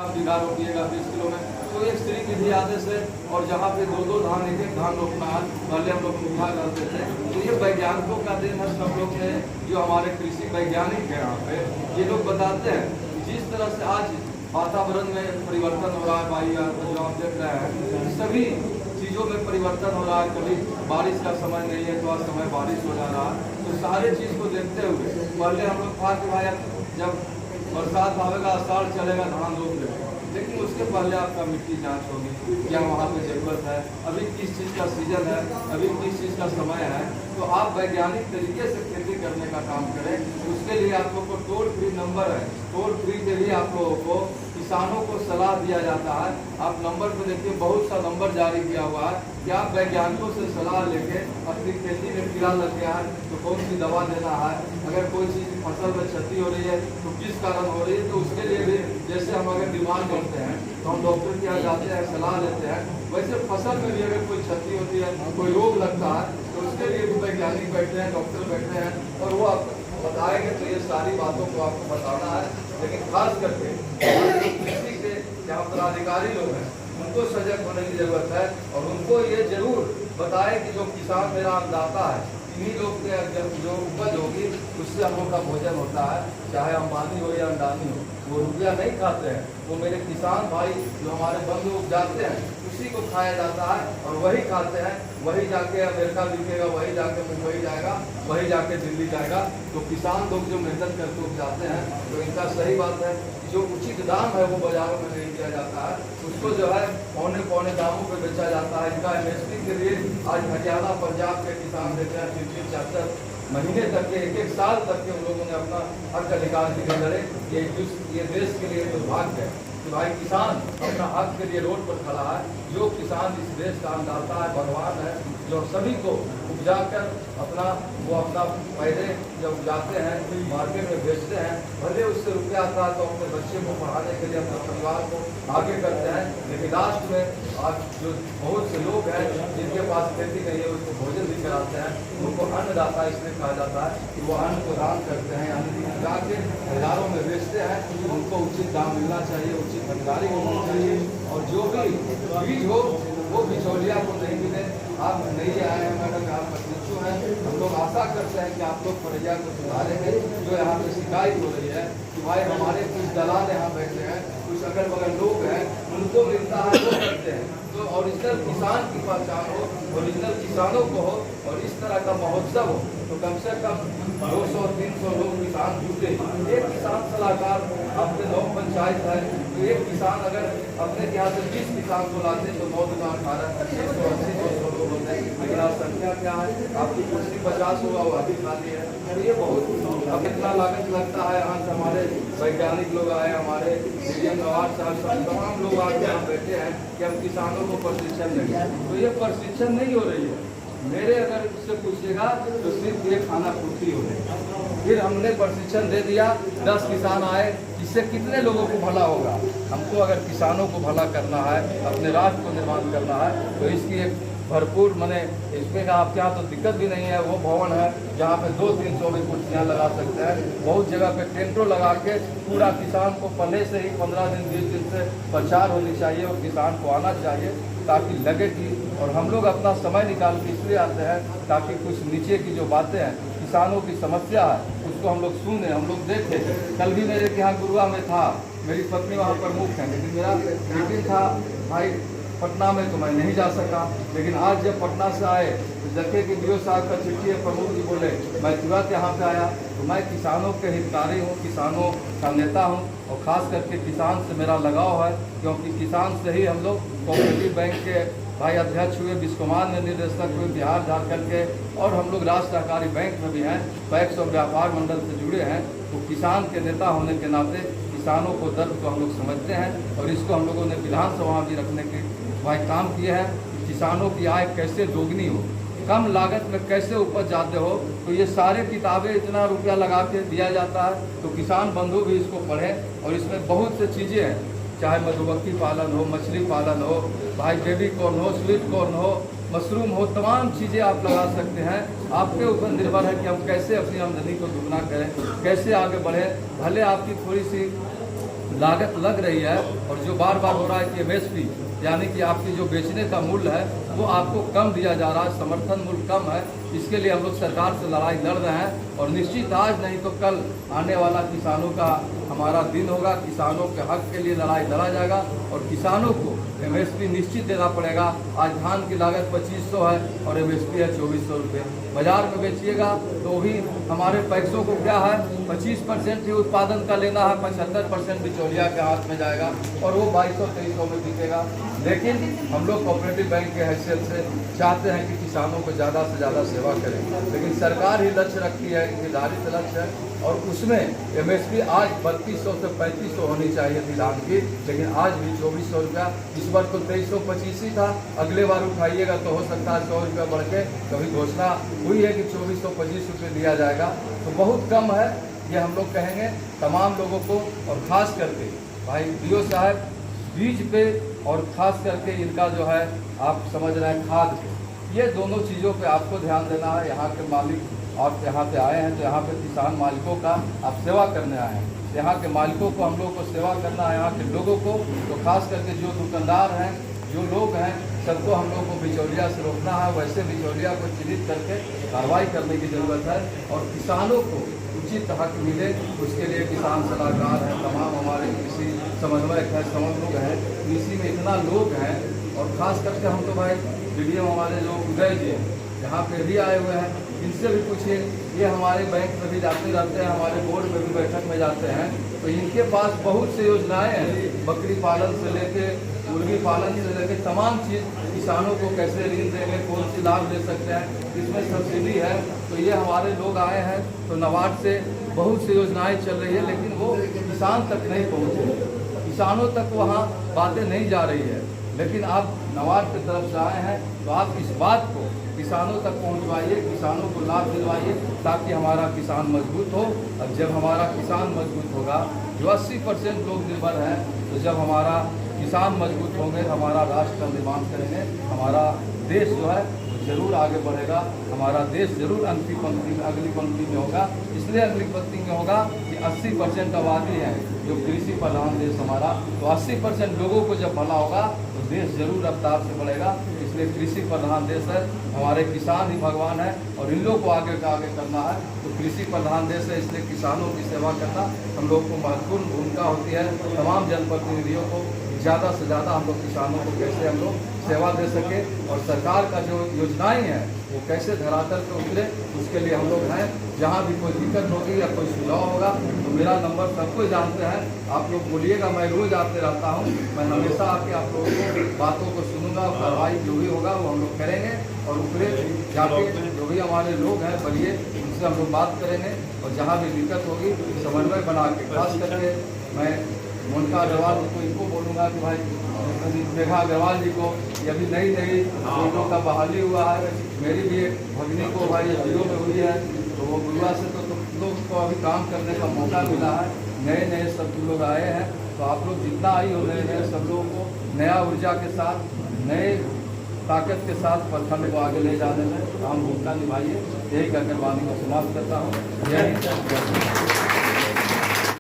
आप बीघा रोपिएगा 20 किलो में, तो एक स्त्री की भी आदेश है। और जहाँ पे 2-2 धान, 1-1 धान रोपना है, पहले हम लोग मुठा करते थे। तो ये वैज्ञानिकों का दिन है, सब लोग ने, जो हमारे कृषि वैज्ञानिक हैं यहाँ पे, ये लोग बताते हैं जिस तरह से आज वातावरण में परिवर्तन हो रहा है, वायु जो आप देख रहे हैं, सभी चीज़ों में परिवर्तन हो रहा है। कभी बारिश का समय नहीं है तो आज समय बारिश हो जा रहा है। तो सारे चीज़ को देखते हुए पहले हम लोग था कि भाई जब बरसात आवेगा, आषाढ़ चलेगा, धान रोप देंगे, लेकिन उसके पहले आपका मिट्टी जांच होगी, क्या वहाँ पे ज़रूरत है, अभी किस चीज़ का सीजन है, अभी किस चीज़ का समय है। तो आप वैज्ञानिक तरीके से खेती करने का काम करें। उसके लिए आप लोग को टोल फ्री नंबर है, टोल फ्री पे भी आप लोगों को किसानों को सलाह दिया जाता है। आप नंबर पे देखिए, बहुत सा नंबर जारी किया हुआ है कि आप वैज्ञानिकों से सलाह लेके अपनी खेती में कीड़ा लग गया है तो कौन सी दवा देना है, अगर कोई चीज़ फसल में क्षति हो रही है तो किस कारण हो रही है। तो उसके लिए भी जैसे हम अगर बीमार पड़ते हैं तो हम डॉक्टर के यहाँ जाते हैं, सलाह लेते हैं, वैसे फसल में भी अगर कोई क्षति होती है, कोई रोग लगता है, तो उसके लिए भी वैज्ञानिक बैठे हैं, डॉक्टर बैठे हैं, और वो आपको बताएंगे। तो ये सारी बातों को आपको बताना है। लेकिन खास करके कृषि के जहाँ पदाधिकारी लोग हैं, उनको सजग होने की जरूरत है, और उनको ये जरूर बताएं कि जो किसान मेरा अन्नदाता है, इन्हीं लोग के जो उपज होगी उससे हम लोग का भोजन होता है, चाहे अंबानी हो या अंडानी हो, वो रुपया नहीं खाते हैं, वो मेरे किसान भाई जो हमारे बंधु उपजाते हैं उसी को खाया जाता है, और वही खाते हैं, वही जाके अमेरिका बिकेगा, वही जाके मुंबई जाएगा, वही जाके दिल्ली जाएगा। तो किसान लोग जो मेहनत करके उपजाते हैं, तो इनका सही बात है, जो उचित दाम है वो बाजारों में नहीं दिया जाता है, उसको जो है पौने पौने दामों पे बेचा जाता है। इनका एमएसपी के लिए आज हरियाणा पंजाब के किसान देते हैं 3-4 महीने तक के, 1-1 साल तक के उन लोगों ने अपना हक अधिकार के लिए लड़े। ये देश के लिए दुर्भाग्य है कि भाई किसान अपना हक के लिए रोड पर खड़ा है। जो किसान इस देश का अन्नदाता है, भगवान है, जो सभी को उपजाकर अपना पहले जब उपजाते हैं मार्केट में बेचते हैं, भले उससे रुपया आता है तो अपने बच्चे को पढ़ाने के लिए, अपने परिवार को आगे करते हैं। लेकिन लास्ट में आज जो बहुत से लोग हैं जिनके पास खेती नहीं है, उसको भोजन भी कराते हैं, उनको अन्नदाता इसलिए कहा जाता है कि वो अन्न को दान करते हैं, अन्न उगा के बाजारों में बेचते हैं। उनको उचित दाम मिलना चाहिए, उचित खरीदारी होनी चाहिए, और जो भी बीज हो वो बिचौलिया को नहीं मिले। आप नहीं आए हैं मैडम, आप प्रशिक्षु हैं, हम लोग आशा करते हैं कि आप लोग प्रक्रिया को सुधारेंगे। जो यहाँ पे शिकायत हो रही है कि भाई हमारे कुछ दलाल यहाँ बैठे हैं, कुछ अगल बगल लोग हैं, उनको मिलता है वो करते हैं। तो ओरिजिनल किसान की पहचान हो, ओरिजिनल किसानों को हो, और इस तरह का महोत्सव हो, तो कम से कम 200-300 लोग किसान जुटे। एक किसान सलाहकार अपने 9 पंचायत है, तो एक किसान अगर अपने यहाँ से 20 किसान को लाते तो 9 दुना 18 180-200 लोग होते हैं। लेकिन आप संख्या क्या है, आपकी कुर्सी 50 होगा, वो अभी खाली है। तो ये बहुत अब इतना लागत लगता है। यहाँ से हमारे वैज्ञानिक लोग आए, हमारे डीएम नवाज साहब, तमाम लोग आके यहाँ बैठे हैं कि हम किसानों को प्रशिक्षण देंगे। तो ये प्रशिक्षण नहीं हो रही है मेरे, अगर इससे पूछिएगा तो सिर्फ ये खाना पूर्ति हो रही। फिर हमने प्रशिक्षण दे दिया, 10 किसान आए, इससे कितने लोगों को भला होगा। हमको अगर किसानों को भला करना है, अपने राष्ट्र को निर्माण करना है, तो इसकी एक भरपूर मैंने इसमें का आपके यहाँ तो दिक्कत भी नहीं है। वो भवन है जहाँ पे 200-300 भी कुर्सियाँ लगा सकते हैं। बहुत जगह पे टेंटों लगा के पूरा किसान को पहले से ही 15 दिन 20 दिन से प्रचार होनी चाहिए, और किसान को आना चाहिए ताकि लगे कि, और हम लोग अपना समय निकाल के इसलिए आते हैं ताकि कुछ नीचे की जो बातें हैं, किसानों की समस्या है, उसको हम लोग सुने, हम लोग देखें। कल भी मेरे यहाँ गुरुआ में था, मेरी पत्नी वहाँ प्रमुख है, लेकिन मेरा मीटिंग था भाई पटना में, तो मैं नहीं जा सका। लेकिन आज जब पटना से आए तो देखे कि बीओ साहब का चिट्ठी है, प्रमुख जी बोले, मैं तुरंत यहाँ पे आया। तो मैं किसानों के हितकारी हूँ, किसानों का नेता हूँ, और ख़ास करके किसान से मेरा लगाव है, क्योंकि किसान से ही हम लोग कोऑपरेटिव बैंक के भाई अध्यक्ष हुए, विश्वकुमार ने निर्देशक हुए बिहार झारखंड के, और हम लोग राष्ट्र सहकारी बैंक में भी हैं, पैक्स और व्यापार मंडल से जुड़े हैं। तो किसान के नेता होने के नाते किसानों को दर्द को हम लोग समझते हैं, और इसको हम लोगों ने विधानसभा में भी रखने के भाई काम किए हैं कि किसानों की आय कैसे दोगुनी हो, कम लागत में कैसे उपज ज़्यादा हो। तो ये सारे किताबें इतना रुपया लगा के दिया जाता है, तो किसान बंधु भी इसको पढ़ें। और इसमें बहुत से चीज़ें हैं, चाहे मधुमक्खी पालन हो, मछली पालन हो, भाई बेबी कॉर्न हो, स्वीट कॉर्न हो, मशरूम हो, तमाम चीज़ें आप लगा सकते हैं। आपके ऊपर निर्भर है कि हम कैसे अपनी आमदनी को दुगना करें, कैसे आगे बढ़ें। भले आपकी थोड़ी सी लागत लग रही है और जो बार बार हो रहा है कि MSP यानी कि आपकी जो बेचने का मूल्य है वो आपको कम दिया जा रहा है, समर्थन मूल्य कम है। इसके लिए हम लोग सरकार से लड़ाई लड़ रहे हैं और निश्चित आज नहीं तो कल आने वाला किसानों का हमारा दिन होगा। किसानों के हक के लिए लड़ाई लड़ा जाएगा और किसानों को MSP निश्चित देना पड़ेगा। आज धान की लागत 2500 है और MSP है 2400 रुपये। बाजार में बेचिएगा तो भी हमारे पैसों को क्या है 25% ही उत्पादन का लेना है, 75% बिचौलिया के हाथ में जाएगा और वो 2200-2300 में बिकेगा। लेकिन हम लोग कोऑपरेटिव बैंक के हैसियत से चाहते हैं कि किसानों को ज़्यादा से ज़्यादा सेवा करें, लेकिन सरकार ही लक्ष्य रखती है, निर्धारित लक्ष्य है और उसमें MSP आज 3200 से 3500 होनी चाहिए थी धान की, लेकिन आज भी 2400 रुपया। इस बार तो 2325 ही था, अगले बार उठाइएगा तो हो सकता है 100 रुपया बढ़ के कभी घोषणा हुई है कि 2425 रुपये दिया जाएगा, तो बहुत कम है। ये हम लोग कहेंगे तमाम लोगों को और ख़ास करके भाई DO साहब बीज पे और ख़ास करके इनका जो है आप समझ रहे हैं खाद पे, ये दोनों चीज़ों पे आपको ध्यान देना है। यहाँ के मालिक आप यहाँ पे आए हैं तो यहाँ पे किसान मालिकों का आप सेवा करने आए हैं, यहाँ के मालिकों को हम लोग को सेवा करना है, यहाँ के लोगों को। तो खास करके जो दुकानदार हैं, जो लोग हैं, सबको हम लोग को बिचौलिया से रोकना है। वैसे बिचौलिया को चिन्हित करके कार्रवाई करने की ज़रूरत है और किसानों को उचित हक मिले, उसके लिए किसान सलाहकार हैं, तमाम हमारे कृषि समन्वयक हैं, समन्वयक हैं, कृषि में इतना लोग हैं। और ख़ास करके हम तो भाई वीडियो हमारे जो उदय जी हैं यहाँ पे भी आए हुए हैं, इनसे भी पूछिए। ये हमारे बैंक में भी जाते रहते हैं, हमारे बोर्ड में भी बैठक में जाते हैं, तो इनके पास बहुत से योजनाएं हैं, बकरी पालन से लेके मुर्गी पालन से लेके तमाम चीज़, किसानों को कैसे ऋण देंगे, कौन सी लाभ ले सकते हैं, इसमें सब्सिडी है। तो ये हमारे लोग आए हैं तो नाबार्ड से बहुत सी योजनाएं चल रही है, लेकिन वो किसान तक नहीं पहुँचे, किसानों तक वहाँ बातें नहीं जा रही है। लेकिन आप नाबार्ड की तरफ से आए हैं तो आप इस बात को किसानों तक पहुंचवाइए, किसानों को लाभ दिलवाइए, ताकि हमारा किसान मजबूत हो। अब जब हमारा किसान मजबूत होगा, जो 80% लोग निर्भर हैं, तो जब हमारा किसान मजबूत होंगे, हमारा राष्ट्र का निर्माण करेंगे, हमारा देश जो है जरूर आगे बढ़ेगा, हमारा देश जरूर अगली पंक्ति में होगा। इसलिए अगली पंक्ति में होगा कि 80% आबादी है जो कृषि प्रधान देश हमारा, तो 80% लोगों को जब भला होगा तो देश जरूर रफ्तार से बढ़ेगा। इसलिए कृषि प्रधान देश है, हमारे किसान ही भगवान है और इन लोग को आगे का आगे करना है। तो कृषि प्रधान देश है, इसलिए किसानों की सेवा करना हम लोग को महत्वपूर्ण भूमिका होती है। तमाम जनप्रतिनिधियों को ज़्यादा से ज़्यादा हम लोग किसानों को कैसे हम लोग सेवा दे सके और सरकार का जो योजनाएं हैं वो कैसे धरातल पर उतरे, उसके लिए हम लोग हैं। जहाँ भी कोई दिक्कत होगी या कोई सुझाव होगा तो मेरा नंबर सबको जानते हैं, आप लोग बोलिएगा, मैं रोज़ आते रहता हूँ, मैं हमेशा आके आप लोगों को बातों को सुनूंगा, कार्रवाई जो भी होगा वो हम लोग करेंगे और ऊपरे जाके जो भी हमारे लोग हैं बलिए उनसे हम लोग बात करेंगे और जहाँ भी दिक्कत होगी समन्वय बना के, खास करके मैं मोनिका अग्रवाल को इनको बोलूँगा कि भाई मेघा अग्रवाल जी को ये अभी नई लोगों का बहाली हुआ है, मेरी भी एक भगनी को भाई SDO में हुई है, तो वो गुरुआ से तो लोग को अभी काम करने का मौका मिला है। नए सब लोग आए हैं, तो आप लोग जितना आई हो रहे हैं सब लोगों को नया ऊर्जा के साथ, नए ताकत के साथ प्रखंड को आगे ले जाने में अहम भूमिका निभाइए। यही कहकर वाणी को समाप्त करता हूँ। जय हिंद।